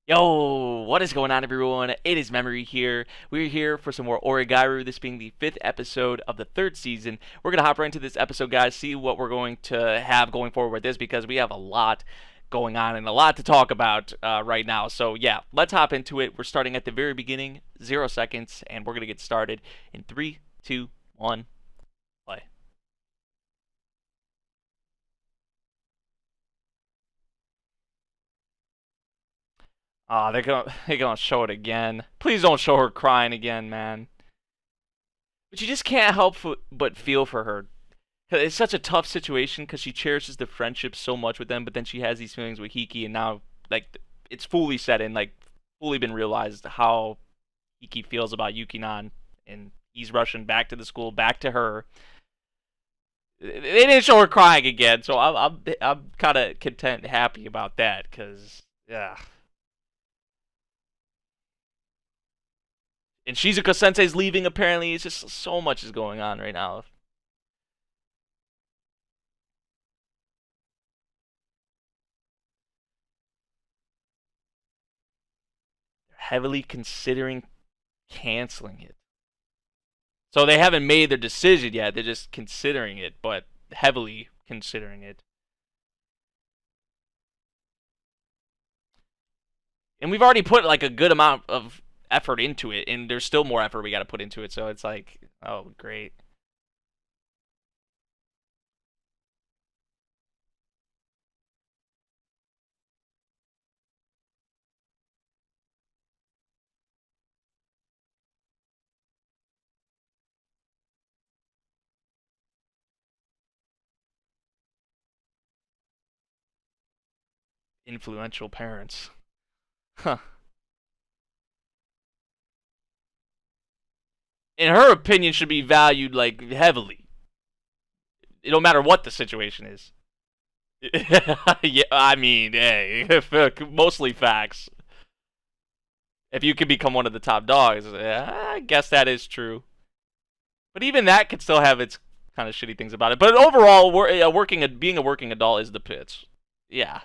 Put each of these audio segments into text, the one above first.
Yo, what is going on, everyone? It is Memory here. We're here for some more Oregairu, this being the 5th episode of the 3rd season. We're going to hop right into this episode, guys, see what we're going to have going forward with this, because we have a lot going on and a lot to talk about right now. So, yeah, let's hop into it. We're starting at the very beginning, 0 seconds, and we're going to get started in 3, 2, 1, play. Ah, they're gonna show it again. Please don't show her crying again, man. But you just can't help but feel for her. It's such a tough situation because she cherishes the friendship so much with them, but then she has these feelings with Hiki, and now like it's fully set in, like fully been realized how Hiki feels about Yukinon, and he's rushing back to the school, back to her. They didn't show her crying again, so I'm kind of content, happy about that, because yeah. And Shizuka Sensei's leaving, apparently. It's just so much is going on right now. They're heavily considering canceling it. So they haven't made their decision yet. They're just considering it, but heavily considering it. And we've already put like a good amount of effort into it, and there's still more effort we got to put into it. So it's like, oh, great. Influential parents. Huh. And her opinion should be valued like heavily. It don't matter what the situation is. Yeah, I mean, hey, mostly facts. If you can become one of the top dogs, I guess that is true. But even that could still have its kind of shitty things about it. But overall, being a working adult is the pitch. Yeah.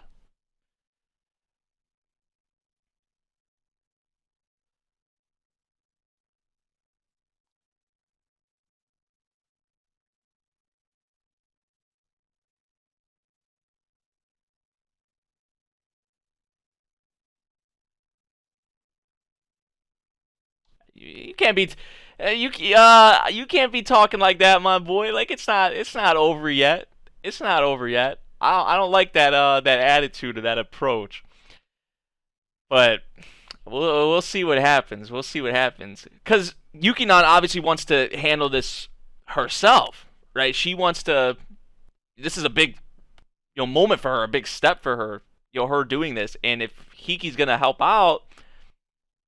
You can't be you can't be talking like that, my boy. Like it's not over yet. It's not over yet. I don't like that attitude or that approach. But we'll see what happens. We'll see what happens. Cuz Yukinon obviously wants to handle this herself, right? She wants to. This is a big moment for her, a big step for her. Her doing this, and if Hiki's gonna help out,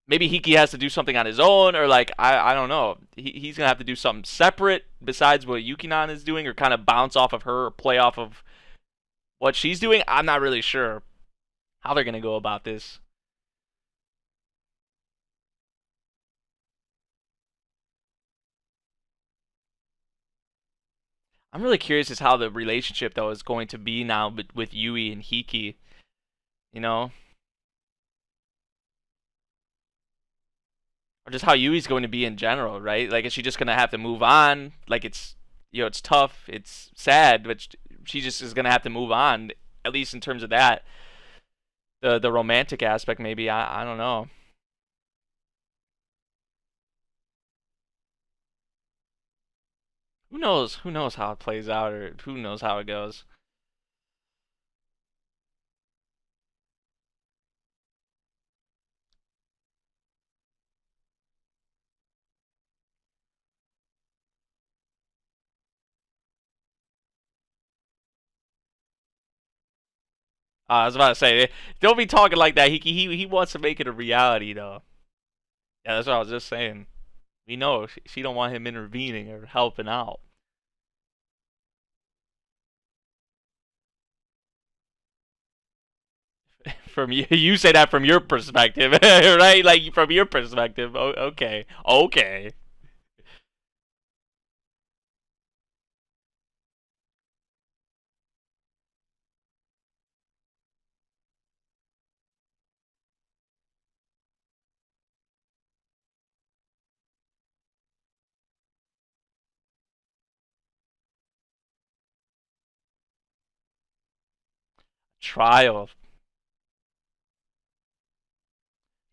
maybe Hiki has to do something on his own, or like I don't know. He's gonna have to do something separate besides what Yukinon is doing, or kind of bounce off of her, or play off of what she's doing. I'm not really sure how they're gonna go about this. I'm really curious as how the relationship though is going to be now with Yui and Hiki. You know, or just how Yui's going to be in general, right? Like, is she just gonna have to move on? Like, it's tough, it's sad, but she just is gonna have to move on, at least in terms of that. The romantic aspect, maybe. I don't know. Who knows? Who knows how it plays out, or who knows how it goes? I was about to say, don't be talking like that. He wants to make it a reality, though. Yeah, that's what I was just saying. We know she don't want him intervening or helping out. From you, you say that from your perspective, right? Like from your perspective. Okay, okay. Trial.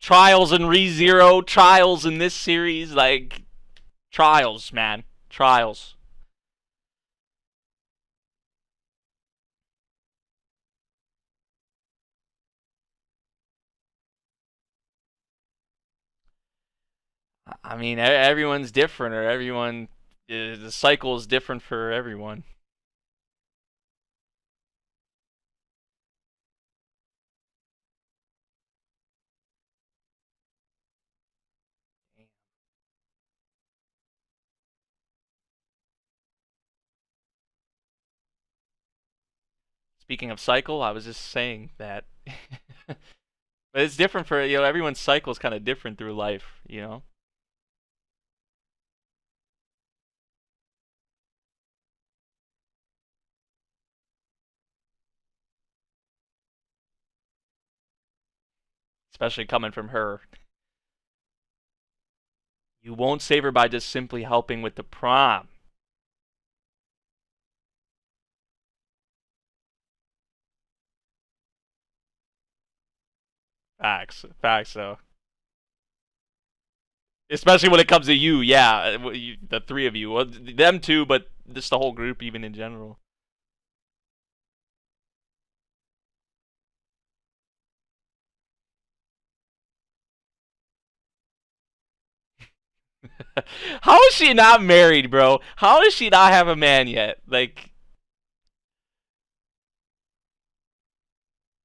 Trials in ReZero, trials in this series, like trials, man. Trials. I mean, everyone's different, or everyone, the cycle is different for everyone. Speaking of cycle, I was just saying that. But it's different for, everyone's cycle is kind of different through life. Especially coming from her. You won't save her by just simply helping with the prom. Facts. Facts, though. Especially when it comes to you, yeah. The three of you. Well, them two, but just the whole group, even in general. How is she not married, bro? How does she not have a man yet? Like,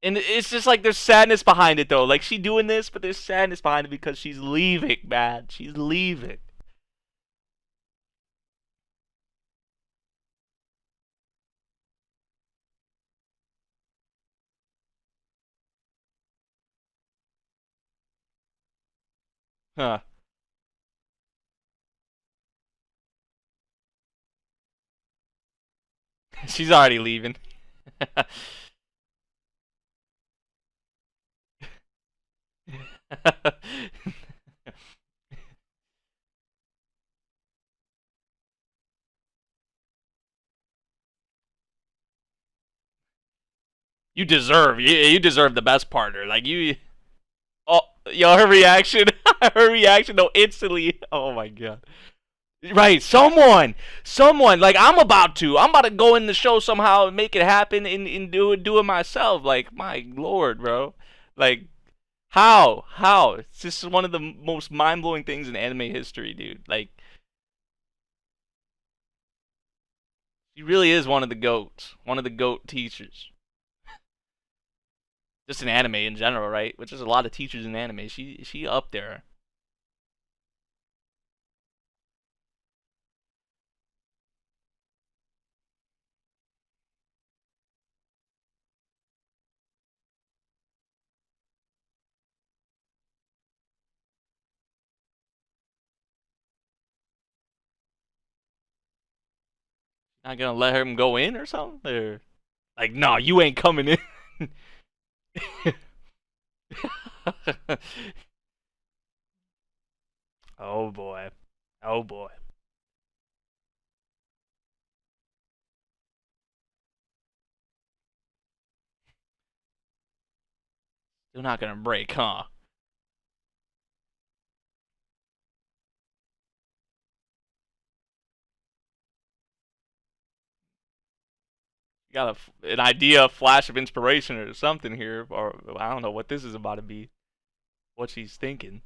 and it's just like there's sadness behind it, though. Like, she doing this, but there's sadness behind it because she's leaving, man. She's leaving. Huh. She's already leaving. you deserve the best partner. Like you. Oh, yo, her reaction, her reaction though instantly. Oh my god. Right, someone. Like I'm about to go in the show somehow and make it happen and do it myself. Like my lord, bro. Like how? It's just one of the most mind blowing things in anime history, dude. Like she really is one of the goats, one of the goat teachers. Just in anime in general, right? Which is a lot of teachers in anime. She up there. Not gonna let him go in or something? Or like, no, you ain't coming in. Oh boy. Oh boy. You're not gonna break, huh? You got an idea, a flash of inspiration or something here, or I don't know what this is about to be. What she's thinking.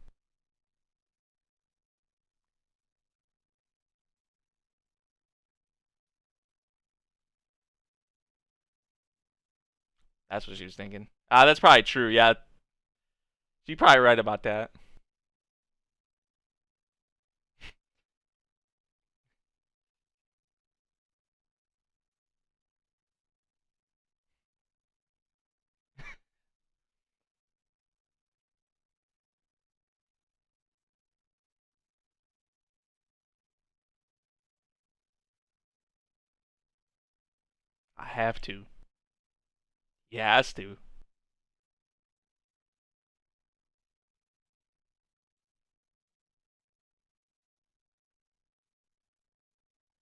That's what she was thinking. That's probably true. Yeah, she's probably right about that. I have to. He has to.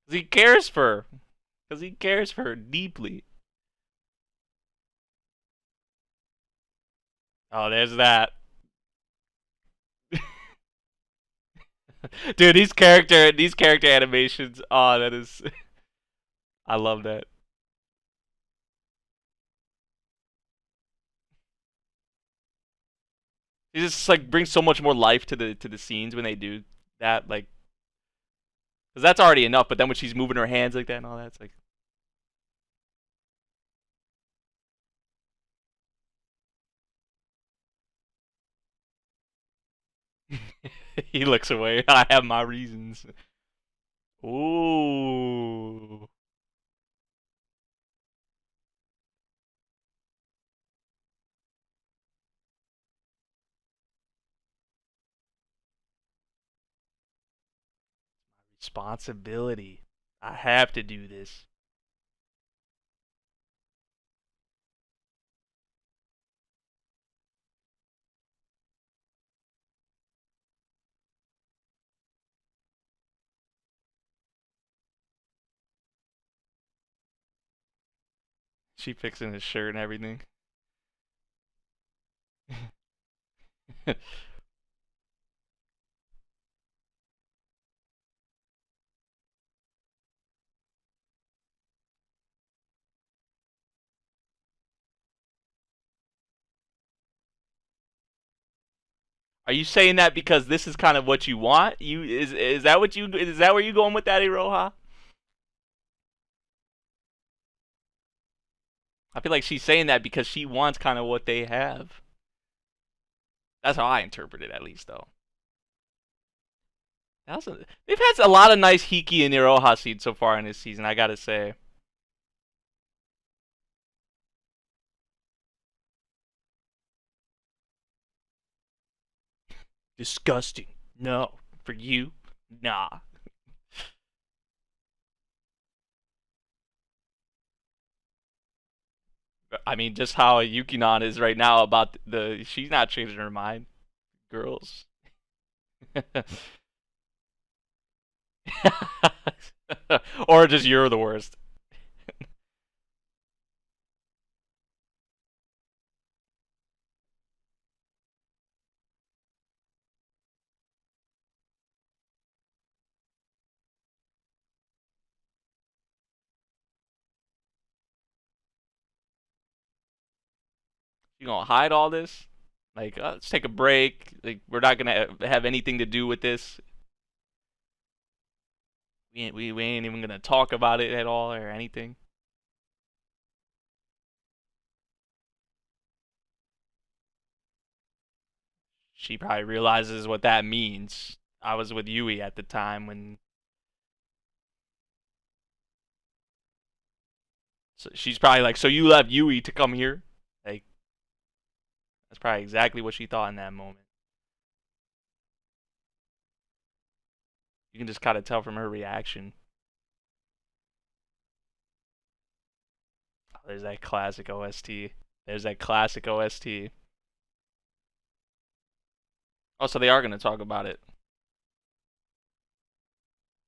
Cause he cares for her. Cause he cares for her deeply. Oh, there's that. Dude, these character animations. Oh, that is. I love that. It just like brings so much more life to the scenes when they do that. Like, because that's already enough. But then when she's moving her hands like that and all that, it's like he looks away. I have my reasons. Ooh. Responsibility. I have to do this. She fixing his shirt and everything. Are you saying that because this is kind of what you want? Is that what you is that where you going with that, Iroha? I feel like she's saying that because she wants kind of what they have. That's how I interpret it, at least, though. They've had a lot of nice Hiki and Iroha scenes so far in this season, I gotta say. Disgusting. No. For you? Nah. I mean, just how Yukinon is right now about the. She's not changing her mind. Girls. Or just you're the worst. You gonna hide all this? Like, let's take a break. Like, we're not gonna have anything to do with this. We ain't even gonna talk about it at all or anything. She probably realizes what that means. I was with Yui at the time when. So she's probably like, so you left Yui to come here? Like, that's probably exactly what she thought in that moment. You can just kind of tell from her reaction. Oh, there's that classic OST. There's that classic OST. Oh, so they are gonna talk about it.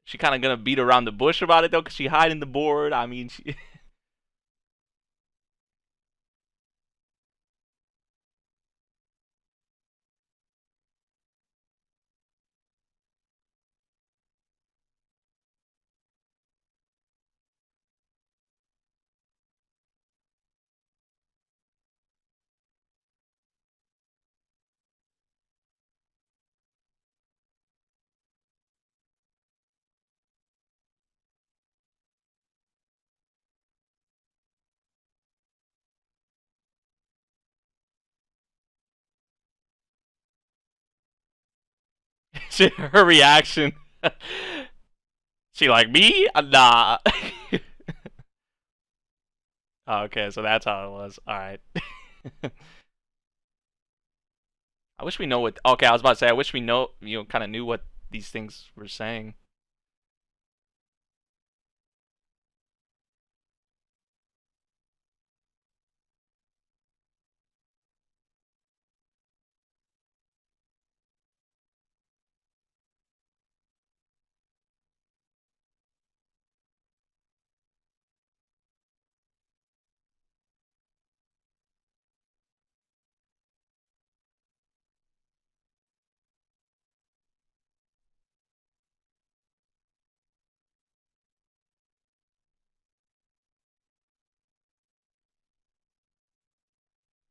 She kind of gonna beat around the bush about it though, cause she hiding the board. I mean, she. Her reaction. She like me? Nah. Oh, okay, so that's how it was. All right. I wish we know what. Okay, I was about to say. I wish we know. Kind of knew what these things were saying.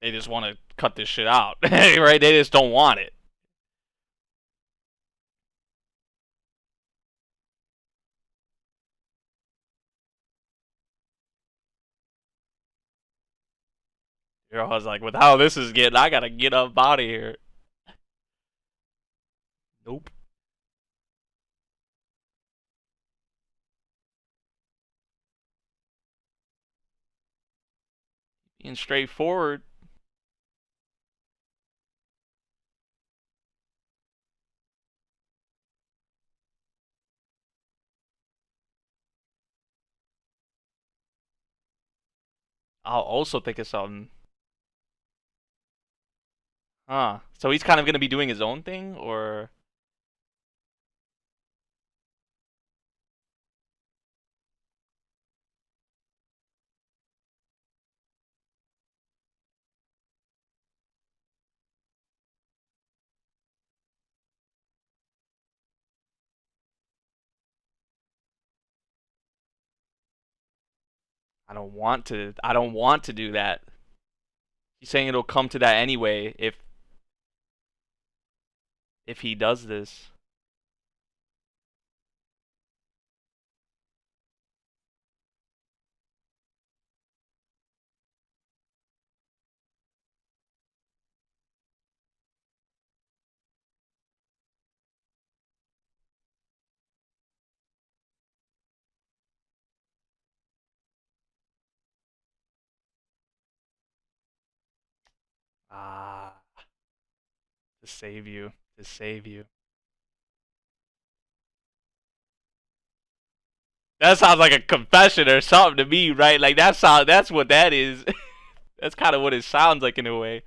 They just want to cut this shit out, right? They just don't want it. I was like, with how this is getting, I gotta get up out of here. Nope. Being straightforward. I'll also think of something. Huh. So he's kind of gonna be doing his own thing, or I don't want to. I don't want to do that. He's saying it'll come to that anyway if he does this. Ah, to save you, to save you. That sounds like a confession or something to me, right? Like that's what that is. That's kind of what it sounds like in a way.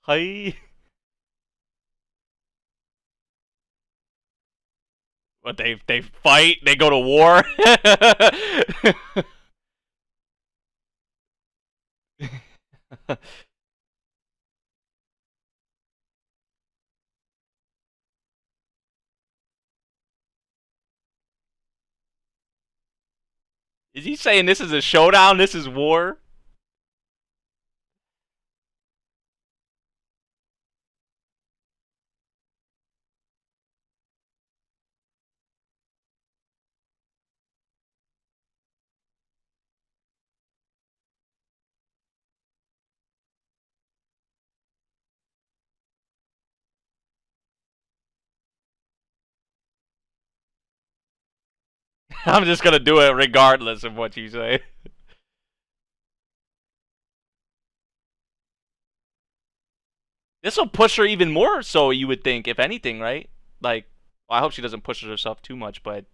Hi. But they fight, they go to war. Is he saying this is a showdown? This is war? I'm just gonna do it regardless of what you say. This will push her even more, so you would think, if anything, right? Like, well, I hope she doesn't push herself too much, but in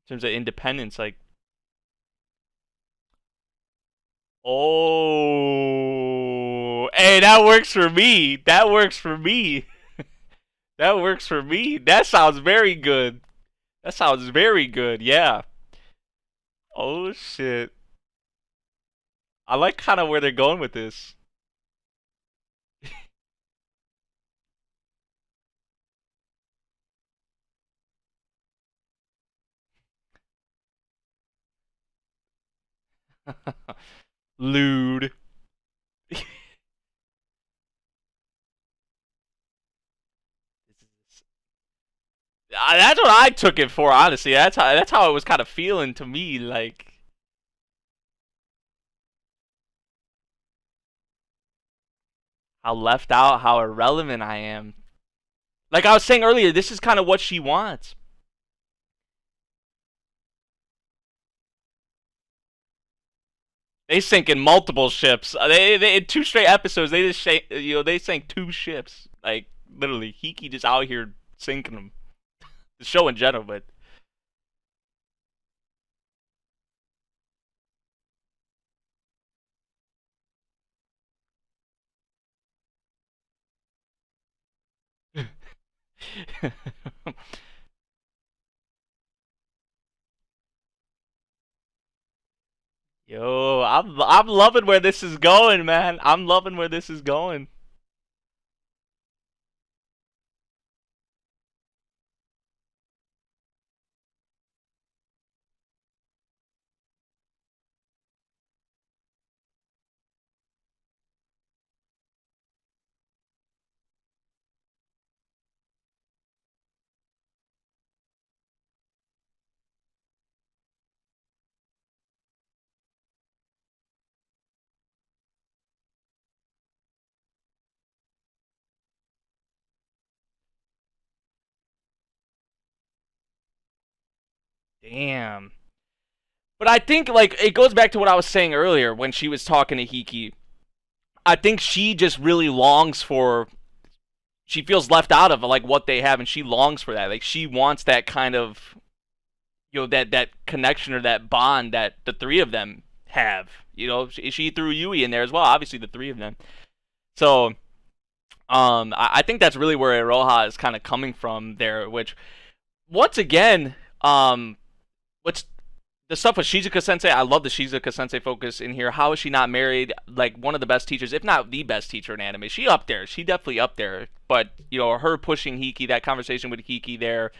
terms of independence, like, oh, hey, that works for me. That works for me. That works for me. That sounds very good. That sounds very good. Yeah. Oh shit. I like kind of where they're going with this. Lewd. That's what I took it for, honestly. That's how it was kind of feeling to me, like how left out, how irrelevant I am. Like I was saying earlier, this is kind of what she wants. They sink in multiple ships. They in 2 straight episodes. They just they sank 2 ships. Like literally, Hiki just out here sinking them. The show in general, but Yo, I'm loving where this is going, man. I'm loving where this is going. Damn. But I think like it goes back to what I was saying earlier when she was talking to Hiki. I think she just really longs for she feels left out of like what they have and she longs for that. Like she wants that kind of that connection or that bond that the three of them have. She threw Yui in there as well, obviously the three of them. So I think that's really where Iroha is kind of coming from there, which once again, what's the stuff with Shizuka Sensei, I love the Shizuka Sensei focus in here. How is she not married? Like one of the best teachers, if not the best teacher in anime. She up there. She definitely up there. But her pushing Hiki, that conversation with Hiki there,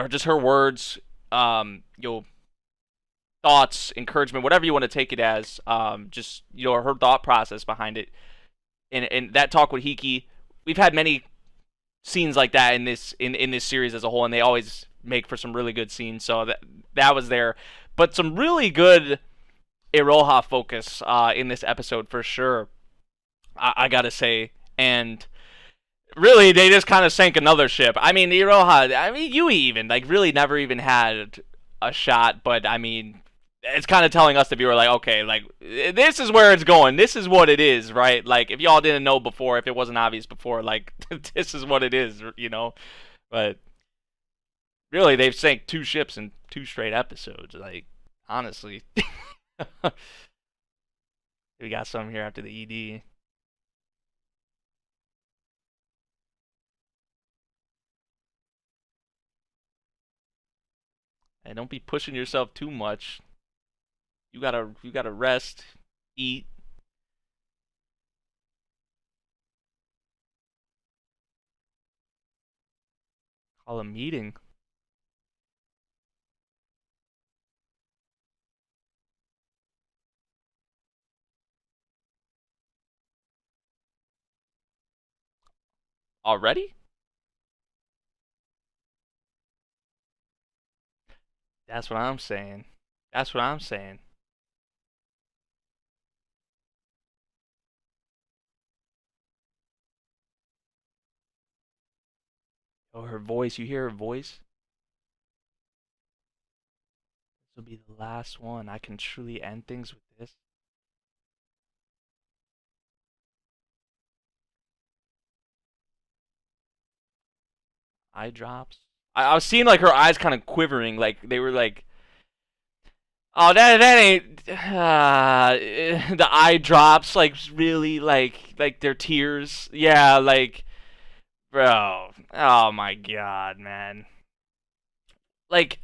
just her words, thoughts, encouragement, whatever you want to take it as, just her thought process behind it. And that talk with Hiki, we've had many scenes like that in this series as a whole, and they always make for some really good scenes. So that was there, but some really good Iroha focus in this episode for sure. I gotta say, and really they just kind of sank another ship. I mean Iroha, Yui even like really never even had a shot, but I mean it's kind of telling us the viewer like, okay, like this is where it's going. This is what it is, right? Like if y'all didn't know before, if it wasn't obvious before, like this is what it is, But really, they've sank two ships in two straight episodes. Like honestly, we got some here after the ED. And don't be pushing yourself too much. You gotta rest, eat. Call a meeting. Already? That's what I'm saying. That's what I'm saying. Oh, her voice. You hear her voice? This will be the last one. I can truly end things with this. Eye drops. I was seeing like her eyes kind of quivering, like they were like, oh that ain't the eye drops, like really like they're tears. Yeah, like bro. Oh my god, man. Like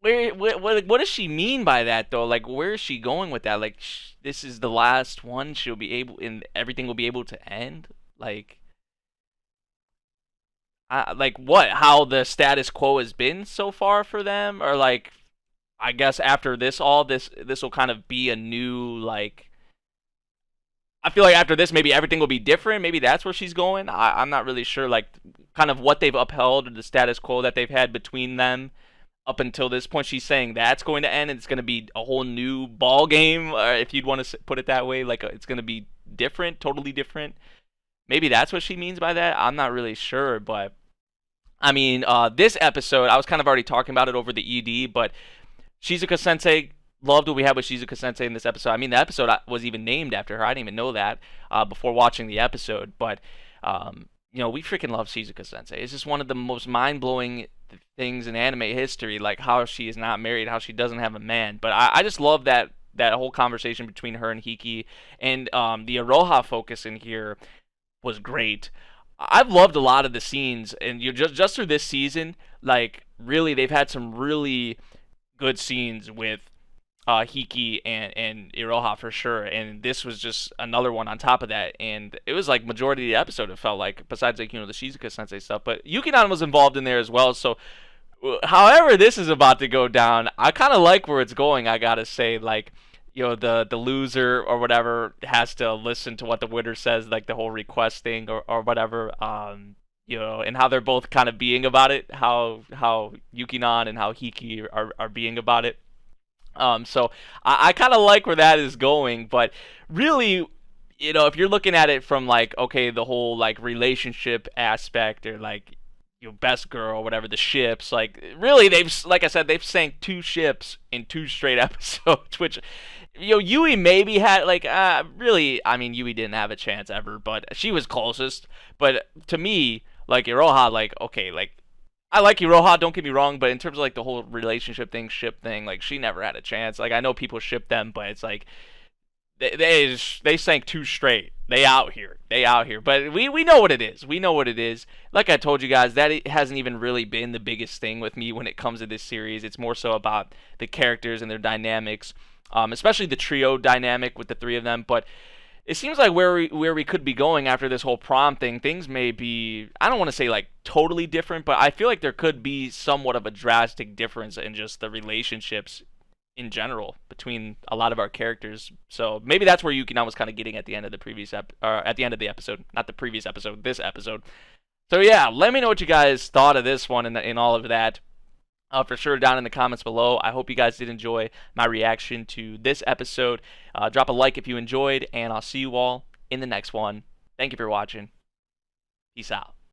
what does she mean by that though? Like where is she going with that? Like this is the last one. She'll be able and everything will be able to end. Like what? How the status quo has been so far for them, or like, I guess after this will kind of be a new like. I feel like after this, maybe everything will be different. Maybe that's where she's going. I'm not really sure. Like, kind of what they've upheld or the status quo that they've had between them up until this point. She's saying that's going to end, and it's going to be a whole new ball game, if you'd want to put it that way. Like, it's going to be different, totally different. Maybe that's what she means by that. I'm not really sure, but I mean, this episode, I was kind of already talking about it over the ED, but Shizuka Sensei, loved what we had with Shizuka Sensei in this episode. I mean, the episode was even named after her. I didn't even know that before watching the episode, but we freaking love Shizuka Sensei. It's just one of the most mind-blowing things in anime history, like how she is not married, how she doesn't have a man. But I just love that whole conversation between her and Hiki, and the Iroha focus in here was great. I've loved a lot of the scenes, and you just through this season, like really, they've had some really good scenes with Hiki and Iroha for sure, and this was just another one on top of that, and it was like majority of the episode it felt like, besides like the Shizuka Sensei stuff, but Yukinon was involved in there as well. So however this is about to go down, I kind of like where it's going. I gotta say, like, the loser or whatever has to listen to what the winner says, like the whole request thing or whatever. And how they're both kind of being about it, how Yukinon and how Hiki are being about it. So I kind of like where that is going, but really, if you're looking at it from like, okay, the whole like relationship aspect, or like best girl, whatever, the ships, like really like I said, they've sank two ships in two straight episodes, which Yui maybe had like really, I mean, Yui didn't have a chance ever, but she was closest. But to me, like Iroha, like, okay, like I like Iroha, don't get me wrong, but in terms of like the whole relationship thing, ship thing, like she never had a chance. Like I know people ship them, but it's like they sank two straight. They out here. But we know what it is. We know what it is. Like I told you guys, that it hasn't even really been the biggest thing with me when it comes to this series. It's more so about the characters and their dynamics, especially the trio dynamic with the three of them. But it seems like where we could be going after this whole prom thing, things may be, I don't want to say like totally different, but I feel like there could be somewhat of a drastic difference in just the relationships in general between a lot of our characters. So maybe that's where Yukinon was kind of getting at the end of the at the end of the episode, not the previous episode, this episode. So yeah, let me know what you guys thought of this one and all of that. For sure down in the comments below. I hope you guys did enjoy my reaction to this episode. Drop a like if you enjoyed, and I'll see you all in the next one. Thank you for watching. Peace out.